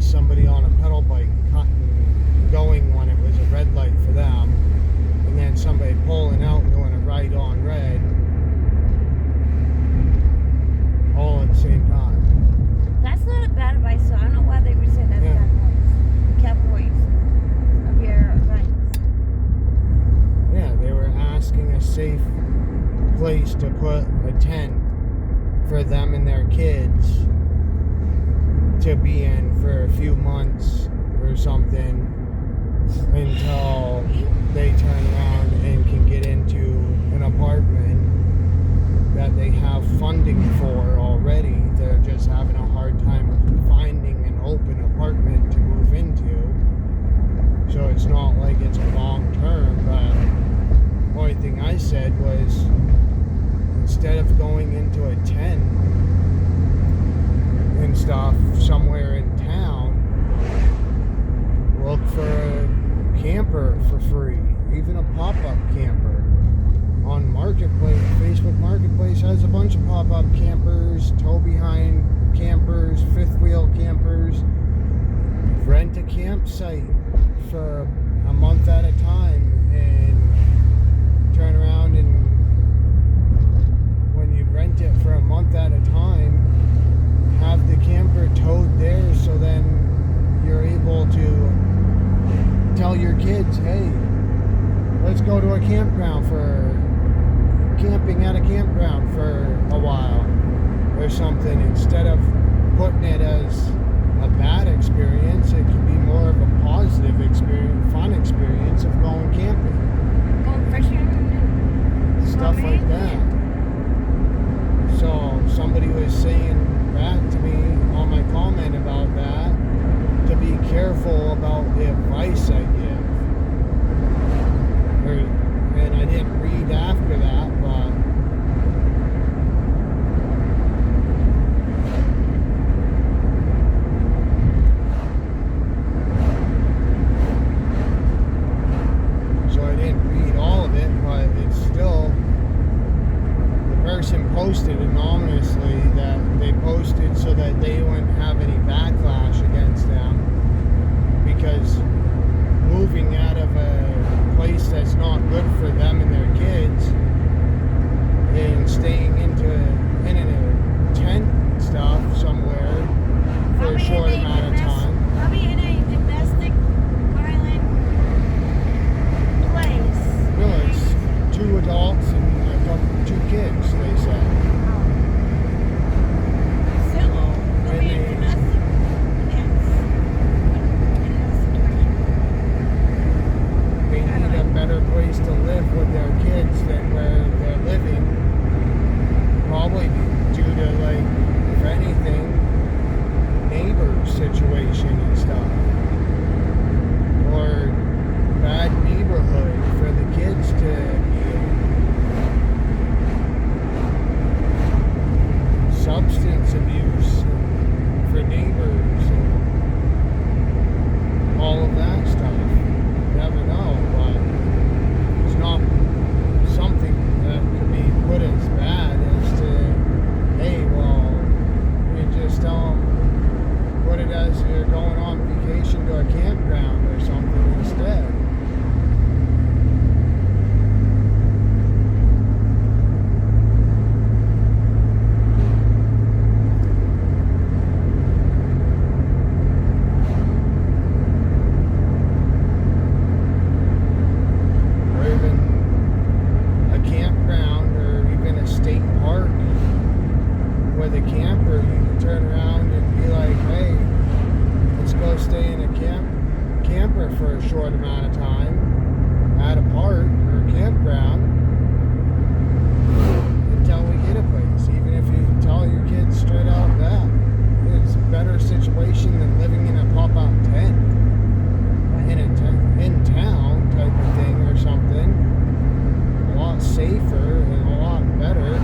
somebody on a pedal bike going when it was a red light for them, and then somebody pulling out and doing a right on red, all at the same time. That's not a bad advice, so I don't know why they would say that's bad advice. Careful of your rights. Yeah, they were asking a safe place to put a tent for them and their kids to be in for a few months or something until they turn around and can get into an apartment that they have funding for already. They're just having a hard time finding an open apartment to move into. So it's not like it's long term, but the only thing I said was, instead of going into a tent and stuff somewhere in town, look for a camper for free, even a pop-up camper. On Marketplace, Facebook Marketplace has a bunch of pop-up campers, tow-behind campers, fifth-wheel campers. Rent a campsite for a month at a time and turn around, and when you rent it for a month at a time, have the camper towed there, so then you're able to tell your kids, hey, let's go to a campground for camping at a campground for a while or something. Instead of putting it as a bad experience, it could be more of a positive experience, fun experience of going camping. Going fishing. Stuff like that. So somebody was saying back to me on my comment about that, to be careful about the advice I give. And I didn't read after that, but so I didn't read all of it, but it's still, the person posted anonymously that they posted so that they wouldn't have any backlash against them, because moving out of a place that's not good for them and their kids and staying in a tent stuff somewhere for a short amount of time. Probably in a domestic violent place. No, it's 2 adults and 2 kids, they said. Better place to live with their kids than where they're living, probably due to, like, if anything, neighbor situation and stuff, or bad neighborhood for the kids to be in, substance abuse for neighbors and all of that stuff. You never know, but not something that could be put as bad as to, hey, well, you just tell them, put it as you're going on vacation to a campground or something instead. For a short amount of time at a park or a campground until we get a place. Even if you tell your kids straight out that it's a better situation than living in a pop-out tent in town type of thing or something. A lot safer and a lot better.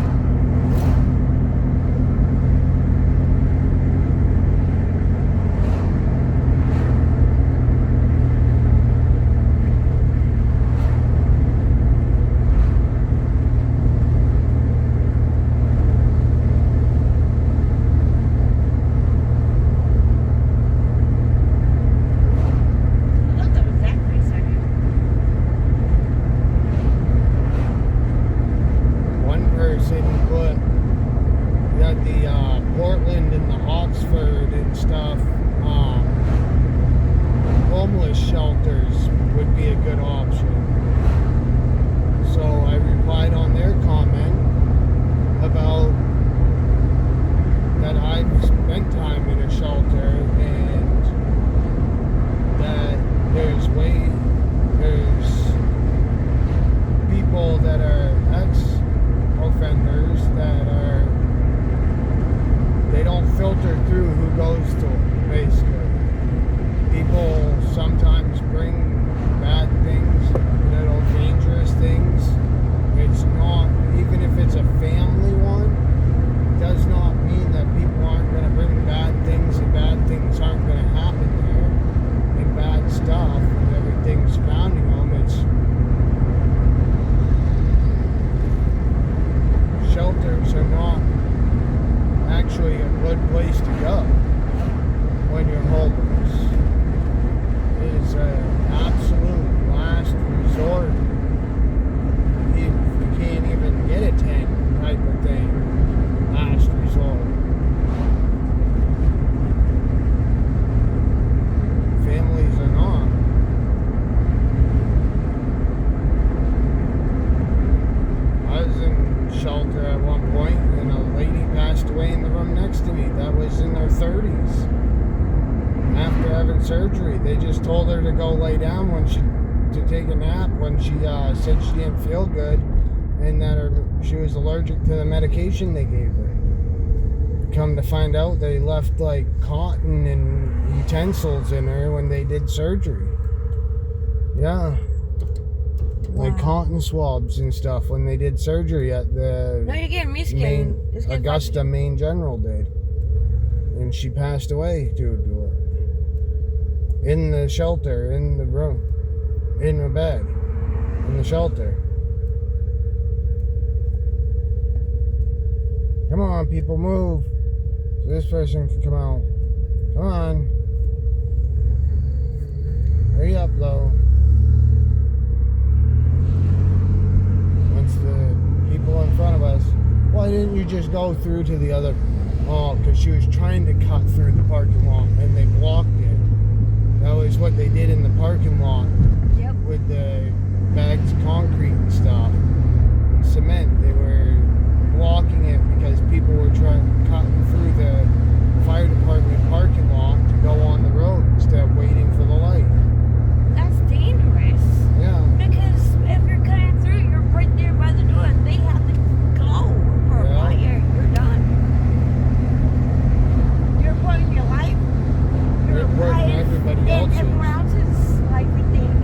Fairfield and the Oxford and stuff, homeless shelters would be a good option. So I replied on their comment about that I've spent time in a shelter and that there's people that are ex-offenders that they don't filter through who goes to them, basically. People sometimes bring bad things, little dangerous things. It's not, even if it's a family one, does not mean that people aren't going to bring bad things and bad things aren't going to happen there and bad stuff and everything surrounding them. Shelters are not actually a good place to go when you're homeless. It's an absolute last resort. You can't even get a tent type of thing. Last resort. Families are not. I was in shelter at one point and a lady passed away in the room next to me that was in their 30s. After having surgery, they just told her to go lay down to take a nap when she said she didn't feel good and that she was allergic to the medication they gave her. Come to find out, they left like cotton and utensils in her when they did surgery. Yeah. Wow. Like cotton swabs and stuff when they did surgery at the no, you're getting me Maine, Augusta, Maine General did. And she passed away due to it. In the shelter, in the room, in the bed, in the shelter. Come on, people, move. So this person can come out. Come on. Hurry up, though. Once the people in front of us, why didn't you just go through to the other? Oh, because she was trying to cut through the parking lot and they blocked it. That was what they did in the parking lot. Yep. With the bags of concrete and stuff and cement. They were blocking it because people were cutting through the fire department parking lot to go on the road instead of waiting for the light. That's dangerous. Yeah. Because if you're cutting through, you're right there by the door and they have to go for a while. You're done. You're putting your life, You're putting everybody else's life in danger.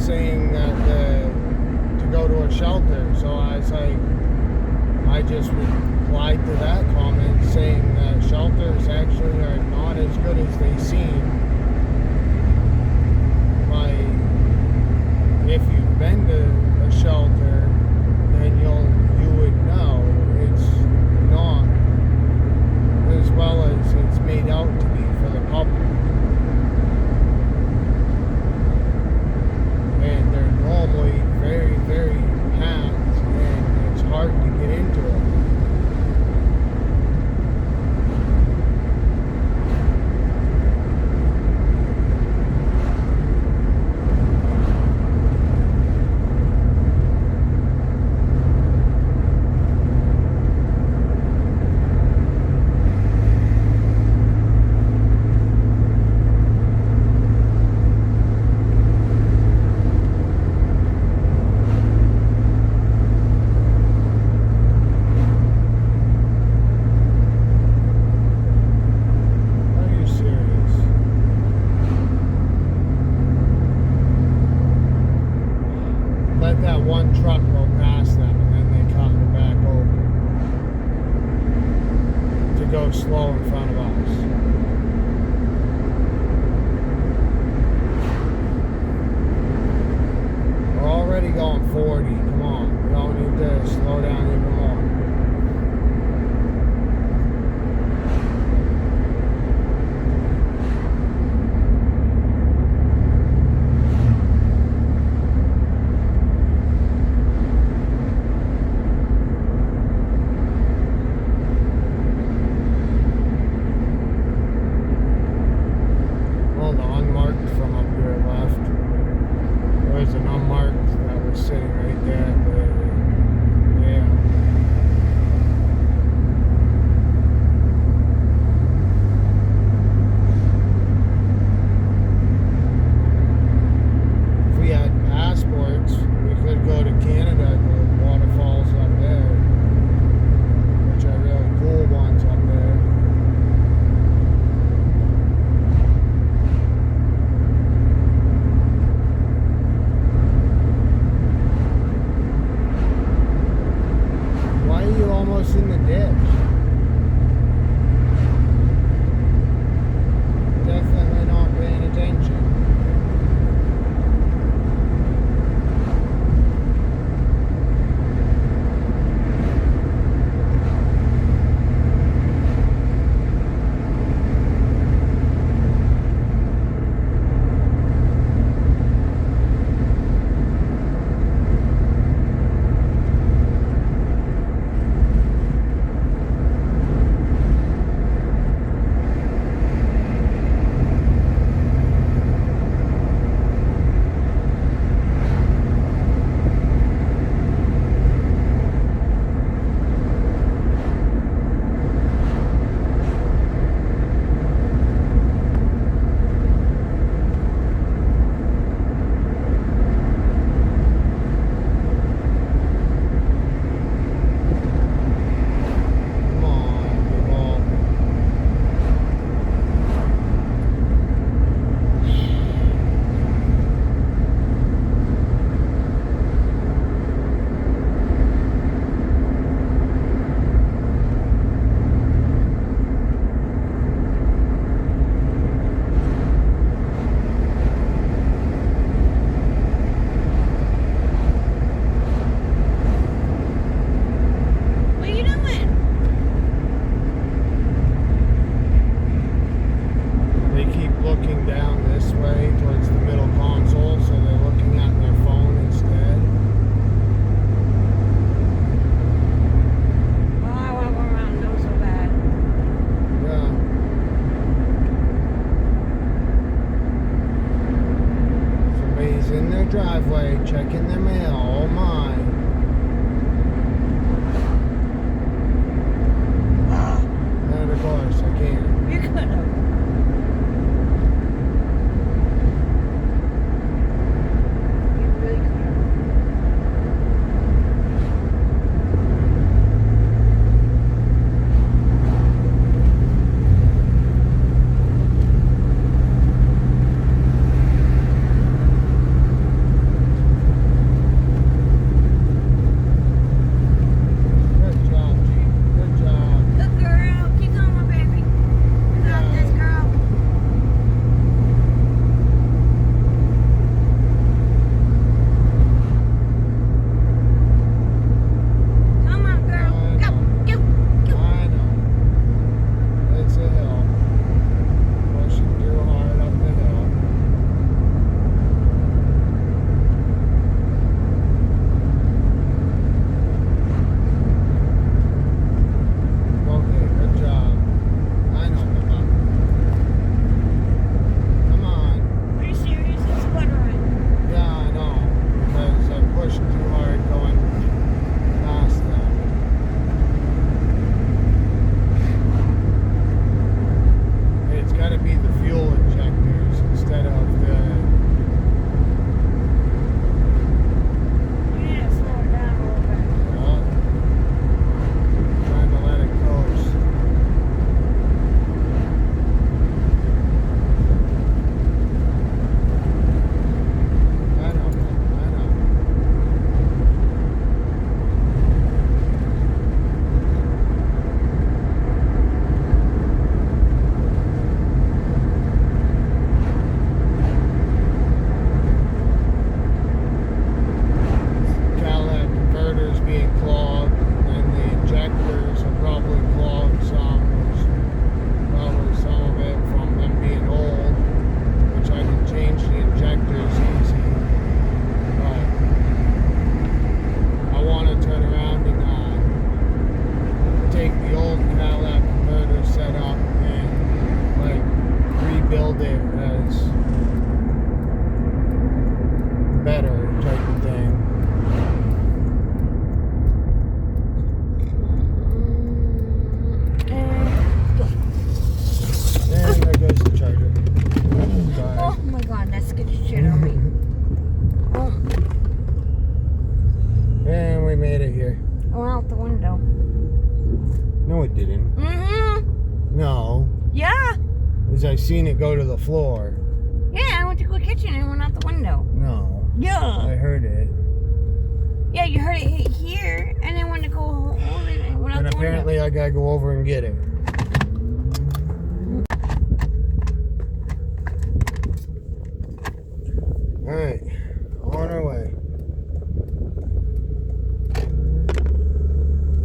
saying that to go to a shelter. So I was like, I just replied to that comment saying that shelters actually are not as good as they seem. Like, if you've been to a shelter, then you would know it's not as well as it's made out to be for the public. And they're normally very, very packed, and it's hard to get into it. That one truck go past them, and then they cut it back over to go slow in front of us. We're already going 40. Come on, we don't need to slow down even more. In the ditch. Definitely not paying attention. Driveway, checking their mail. Oh my. And of course, I can't. You could have. You really could have. hailed it as better type of thing. And there goes the charger. Oh my god, that scared the shit out of me. Oh. And we made it here. I went out the window. No, it didn't. Mm-hmm. No. Yeah. As I seen it go to the floor. Yeah, I went to the kitchen and went out the window. No. Yeah. I heard it. Yeah, you heard it hit here, and then went to go hold it and went out And the apparently window. I gotta go over and get it. Alright. On our way.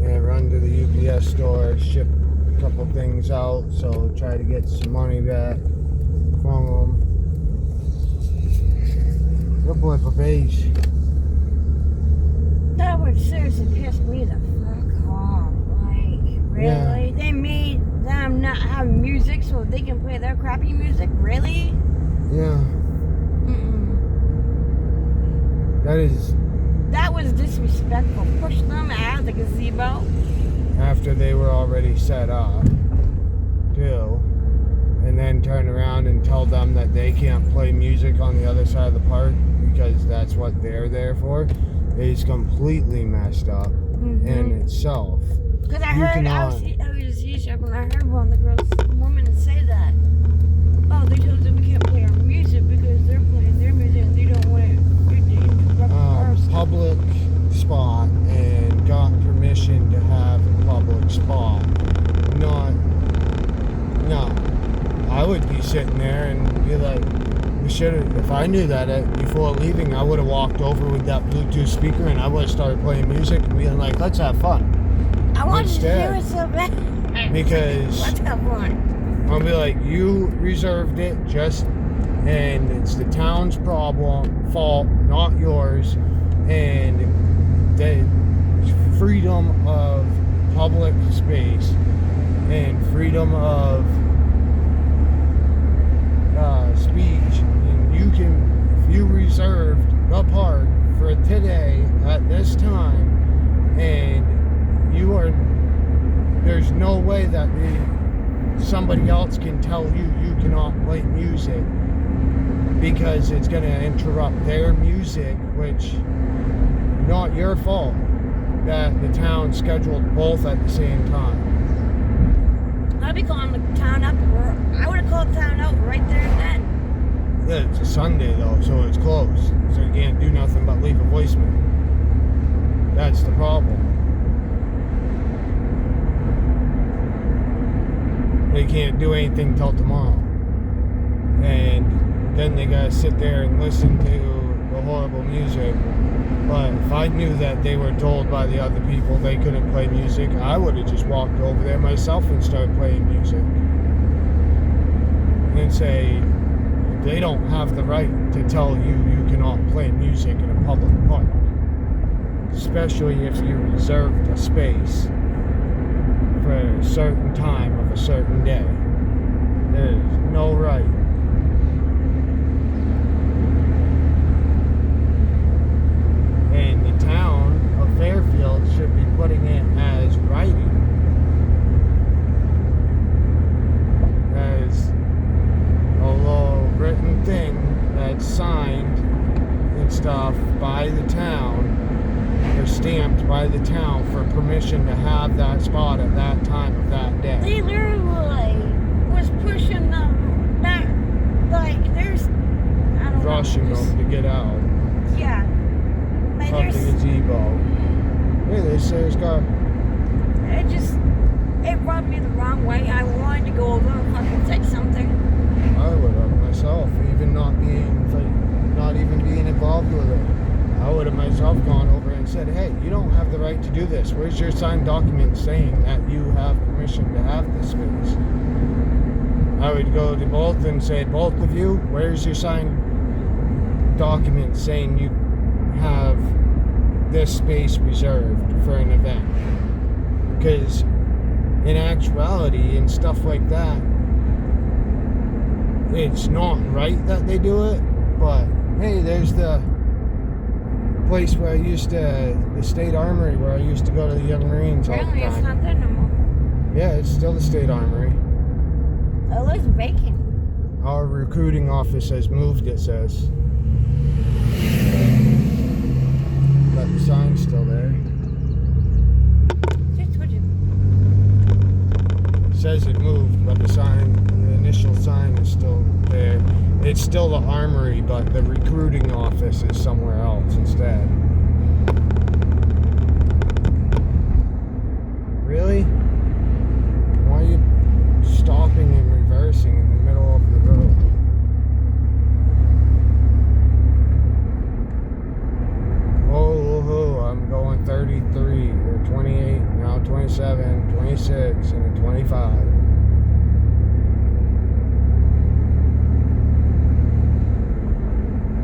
And run to the UPS store, ship a couple things out, so try to get some money back from them. Good boy for base. That would seriously piss me the fuck off. Like, really? Yeah. They made them not have music so they can play their crappy music? Really? Yeah. Mm-mm. That was disrespectful. Push them out of the gazebo. After they were already set up, too. And then turn around and tell them that they can't play music on the other side of the park because that's what they're there for, is completely messed up in itself. Because I was eavesdropping and I heard one of the women say that. Oh, they told us we can't play our music because they're playing their music and they don't want to interrupt our stuff. Public spot and got permission to have a public spot. No. I would be sitting there and be like, we should have, if I knew that before leaving, I would have walked over with that Bluetooth speaker and I would have started playing music and being like, let's have fun. I wanted to hear it so bad. Because let's have fun. I'll be like, you reserved it and it's the town's fault, not yours. And the freedom of public space and freedom of speech, and you can, if you reserved the park for today at this time, and there's no way that somebody else can tell you cannot play music because it's going to interrupt their music, which not your fault that the town scheduled both at the same time. I'd be calling the town up. I would have called the town out right there and then. Yeah, it's a Sunday though, so it's closed. So you can't do nothing but leave a voicemail. That's the problem. They can't do anything till tomorrow. And then they gotta sit there and listen to the horrible music. But if I knew that they were told by the other people they couldn't play music, I would have just walked over there myself and started playing music. And say, they don't have the right to tell you cannot play music in a public park. Especially if you reserved a space for a certain time of a certain day. There's no right. And the town of Fairfield should be putting it as writing. As a little written thing that's signed and stuff by the town, or stamped by the town for permission to have that spot at that time of that day. They literally was pushing them back, like there's, I don't Rushing know. them to get out. Yeah. Like Up the gazebo. Hey, they say it's got. It rubbed me the wrong way. I wanted to go over and fucking say something. I would have myself, even not even being involved with it. I would have myself gone over and said, hey, you don't have the right to do this. Where's your signed document saying that you have permission to have this space? I would go to both and say, both of you, where's your signed document saying you have this space reserved for an event? Because in actuality and stuff like that, it's not right that they do it, but hey, there's the place where the state armory where I used to go to the Young Marines all the Apparently time. it's not there no more. Yeah, it's still the state armory. It looks vacant. Our recruiting office has moved, it says. But the sign's still there. Just switch it. It says it moved, but the initial sign is still there. It's still the armory, but the recruiting office is somewhere else instead. Really? Why are you stopping and reversing in the middle of the road? Oh, I'm going 33 or 28, now 27, 26, and a 25.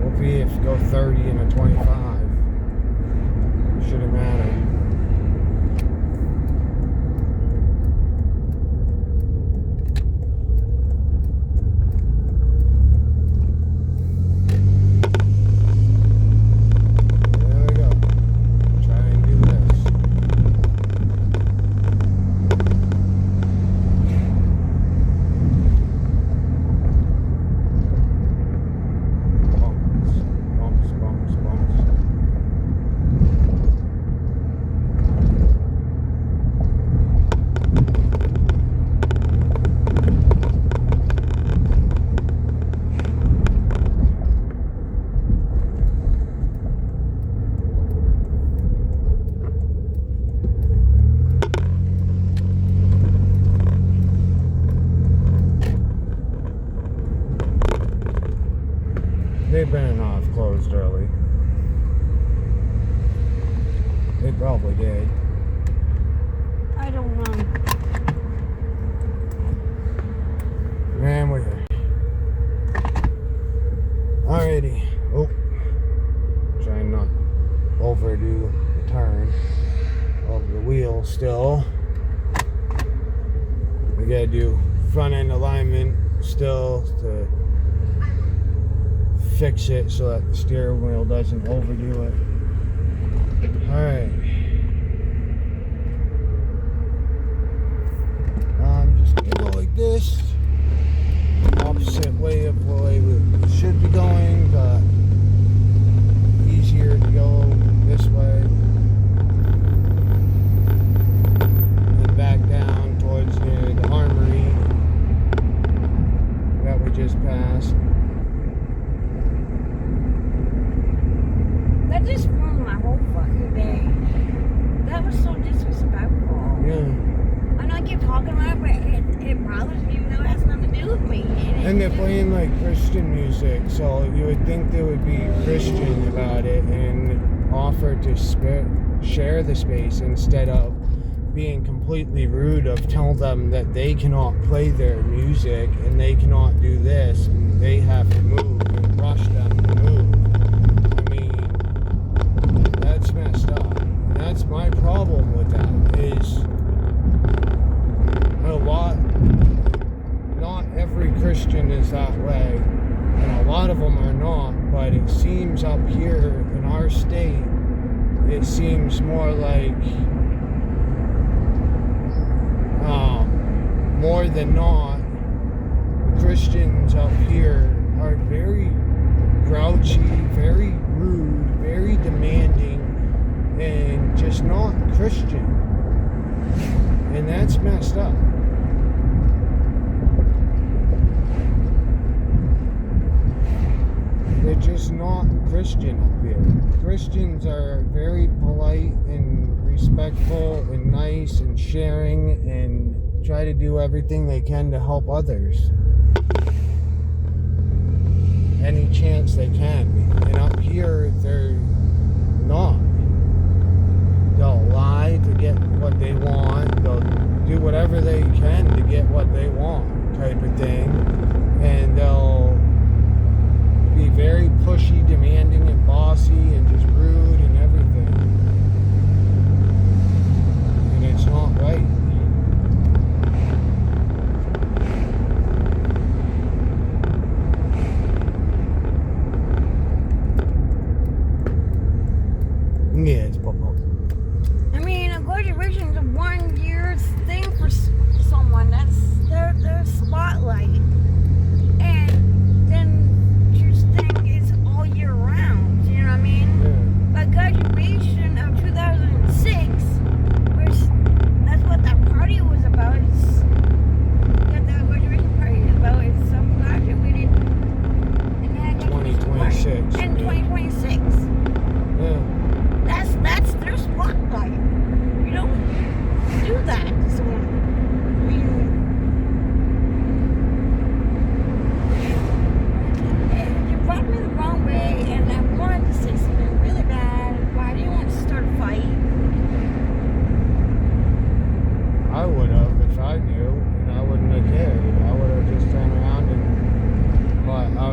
We'll be if you go 30 and a 25. Shouldn't matter. They better not have closed early. They probably did. I don't know. Man, we're here. Alrighty. Oh. Trying not overdo the turn of the wheel still. We gotta do front end alignment still to fix it so that the steering wheel doesn't overdo it. Alright. I'm just gonna go like this. Opposite way of the way we should be going, but easier to go this way. And back down towards near the armory that we just passed. That just ruined my whole fucking day. That was so disrespectful. Yeah. I know I keep talking about it, but it bothers me even though it has nothing to do with me. And they're playing like Christian music, so you would think they would be Christian about it and offer to share the space instead of being completely rude of tell them that they cannot play their music and they cannot do this and they have to move and rush them to move. I mean, that's messed up. And that's my problem with that is not every Christian is that way, and a lot of them are not, but it seems up here in our state, it seems more like more than not, the Christians up here are very grouchy, very rude, very demanding, and just not Christian. And that's messed up. They're just not Christian up here. Christians are very polite and respectful and nice and sharing and try to do everything they can to help others. Any chance they can. And up here, they're not. They'll lie to get what they want. They'll do whatever they can to get what they want, type of thing. And they'll be very pushy, demanding, and bossy, and just rude and everything. And it's not right.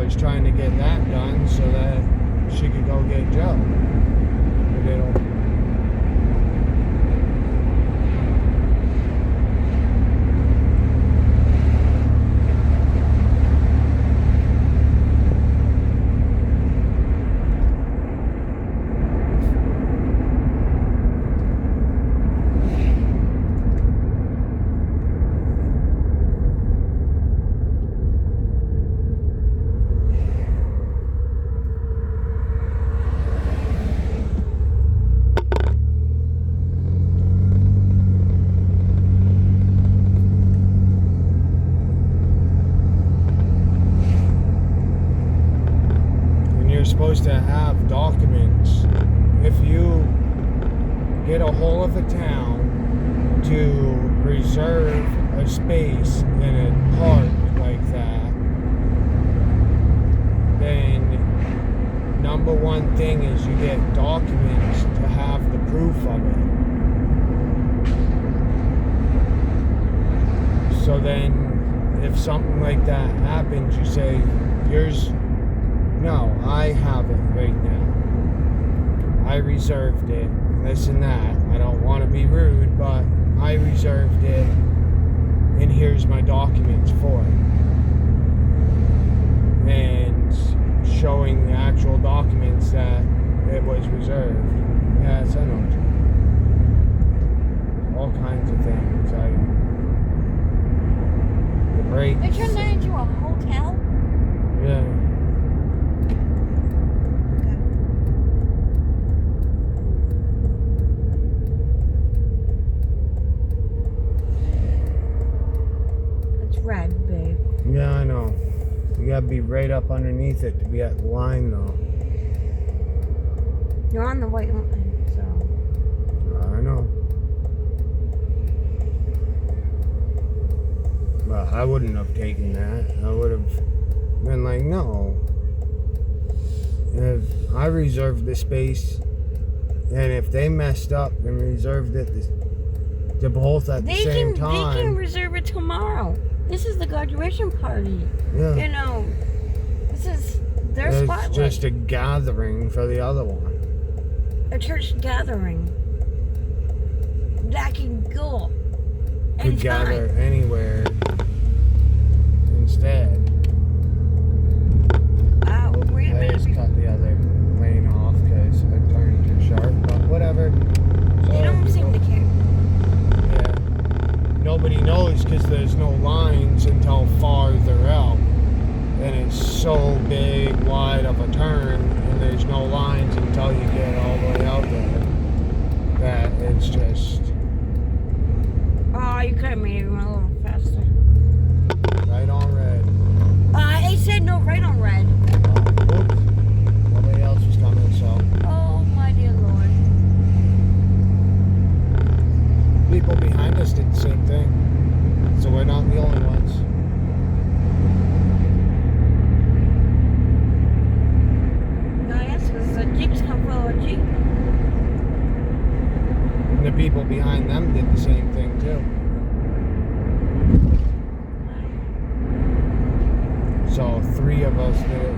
was trying to get that done so that she could go get Joe. But it'll... supposed to have documents. If you get a hold of a town to reserve a space in a park like that, then number one thing is you get documents to have the proof of it. So then if something like that happens, you say, no, I have it right now. I reserved it, this and that. I don't want to be rude, but I reserved it, and here's my documents for it. And showing the actual documents that it was reserved. Yes, I know. All kinds of things. They turned that into a hotel? Yeah. Red, babe. Yeah, I know. You gotta be right up underneath it to be at the line, though. You're on the white line, so. I know. But I wouldn't have taken that. I would have been like, no. If I reserved the space, and if they messed up and reserved it to both at the same time. They can reserve it tomorrow. This is the graduation party. Yeah. You know, this is their spotlight. It's just a gathering for the other one. A church gathering. That can go Could gather anywhere instead. Wait a minute. I just cut the other lane off because I turned too sharp, but whatever. They don't seem to care. Nobody knows because there's no lines until farther out, and it's so big, wide of a turn, and there's no lines until you get all the way out there. That it's just. Oh, you could have made it a little faster. Right on red. It said no right on red. Oops. Nobody else was coming, so. Oh my dear Lord. People behind us did the same thing, so we're not the only ones. No, yes, because the Jeeps come full of Jeep. And the people behind them did the same thing too. So 3 of us did it.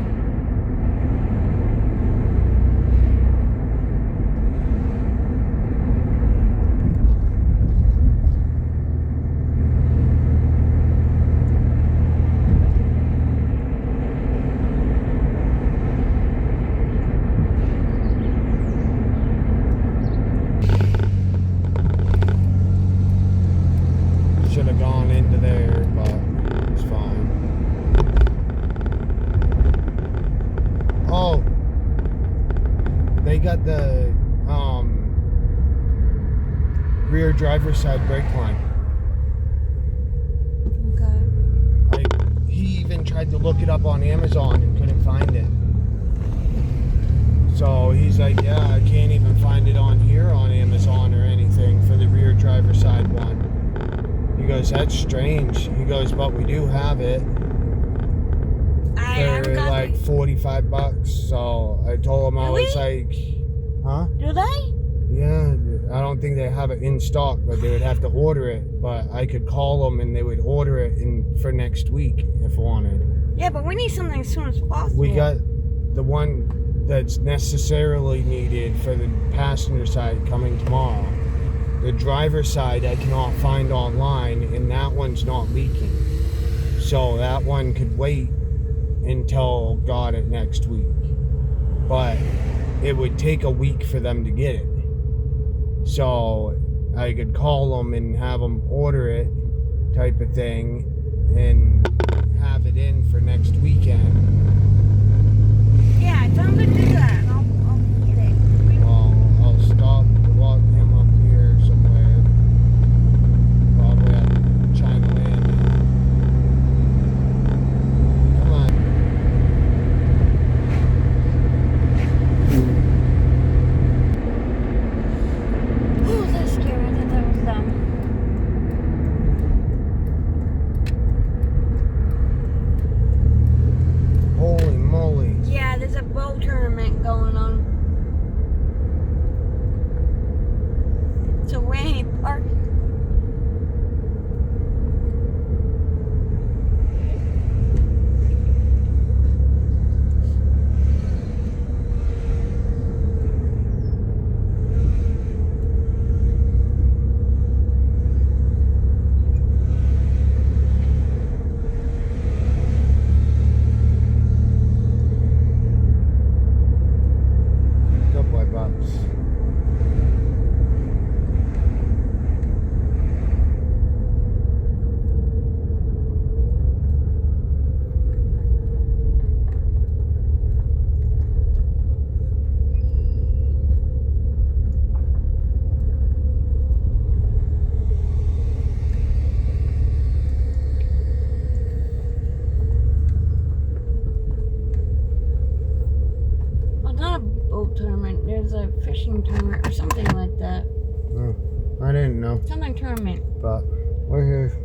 Should have gone into there, but it's fine. Oh, they got the rear driver's side brake line. Okay. Like, he even tried to look it up on Amazon and couldn't find it. So he's like, yeah, I can't even find it on here on Amazon or anything for the rear driver's side one. He goes, that's strange. He goes, but we do have it. They're like $45. So I told him, I was like, huh? Do they? Yeah, I don't think they have it in stock, but they would have to order it. But I could call them and they would order it for next week if wanted. Yeah, but we need something as soon as possible. We got the one that's necessarily needed for the passenger side coming tomorrow. The driver's side I cannot find online, and that one's not leaking. So that one could wait until got it next week. But it would take a week for them to get it. So I could call them and have them order it type of thing and have it in for next weekend. Yeah, tell them to do that, and I'll get it. Well, I'll stop, walk him up here somewhere. Probably at China Landing. Come on. Oh, that's scary. I thought that was them. Holy moly. Yeah, there's a bow tournament going on. So we ain't parking. Good boy, Bubs. Well, not a boat tournament. There's a fishing tournament or something like that. I didn't know, Something tournament. but we're here.